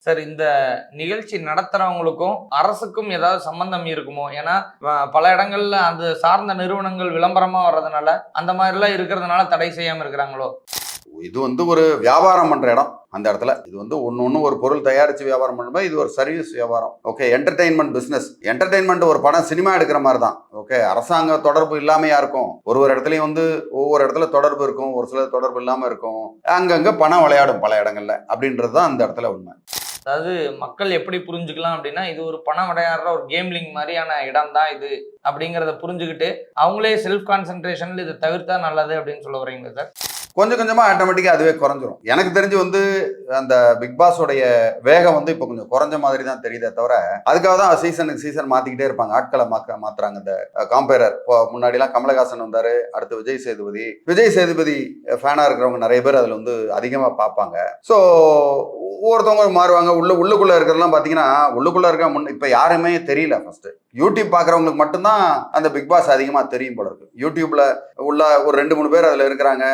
Sir, இந்த நிகழ்ச்சி நடத்துறவங்களுக்கும் அரசுக்கும் ஏதாவது சம்பந்தம் இருக்குமோ? ஏன்னா பல இடங்கள்ல அது சார்ந்த நிறுவனங்கள் விளம்பரமா வர்றதுனால அந்த மாதிரிலாம் இருக்கிறதுனால தடை செய்யாம இருக்கிறாங்களோ? இது ஒரு வியாபாரம் பண்ற இடம். அந்த இடத்துல இது ஒன்னு ஒரு பொருள் தயாரிச்சு வியாபாரம் பண்ணும்போது இது ஒரு சர்வீஸ் வியாபாரம். Okay, entertainment business. என்டர்டெயின்மெண்ட் ஒரு படம் சினிமா எடுக்கிற மாதிரி தான். ஓகே, அரசாங்க தொடர்பு இல்லாமையா இருக்கும். ஒரு இடத்துலயும் ஒவ்வொரு இடத்துல தொடர்பு இருக்கும், ஒரு சில தொடர்பு இல்லாம இருக்கும். அங்கங்க பணம் விளையாடும் பல இடங்கள்ல அப்படின்றது தான் அந்த இடத்துல உண்மை. அதாவது மக்கள் எப்படி புரிஞ்சுக்கலாம் அப்படின்னா, இது ஒரு பணம் விளையாடுற ஒரு கேம்லிங் மாதிரியான இடம் தான் இது அப்படிங்கிறத புரிஞ்சுக்கிட்டு அவங்களே செல்ஃப் கான்சென்ட்ரேஷன்ல இதை தவிர்த்தா நல்லது அப்படின்னு சொல்ல வரீங்களா சார்? கொஞ்சம் கொஞ்சமா ஆட்டோமேட்டிக்கா அதுவே குறைஞ்சிரும். எனக்கு தெரிஞ்சு அந்த பிக் பாஸோடைய வேகம் இப்போ கொஞ்சம் குறைஞ்ச மாதிரி தான் தெரியுதே தவிர, அதுக்காக தான் சீசனுக்கு சீசன் மாத்திக்கிட்டே இருப்பாங்க. ஆட்களை மாத்துறாங்க. இந்த காம்பேரர் முன்னாடி எல்லாம் கமலஹாசன் வந்தாரு, அடுத்து விஜய் சேதுபதி ஃபேனா இருக்கிறவங்க நிறைய பேர் அதுல அதிகமா பார்ப்பாங்க. ஸோ ஒவ்வொருத்தவங்க மாறுவாங்க. உள்ளுக்குள்ள இருக்கிறதெல்லாம் பாத்தீங்கன்னா, உள்ளுக்குள்ள இருக்க இப்ப யாருமே தெரியல. ஃபர்ஸ்ட் யூடியூப் பாக்குறவங்களுக்கு மட்டும்தான் அந்த பிக் பாஸ் அதிகமா தெரியும் போல இருக்கு. யூடியூப்ல உள்ள ஒரு 2-3 பேர் அதுல இருக்கிறாங்க.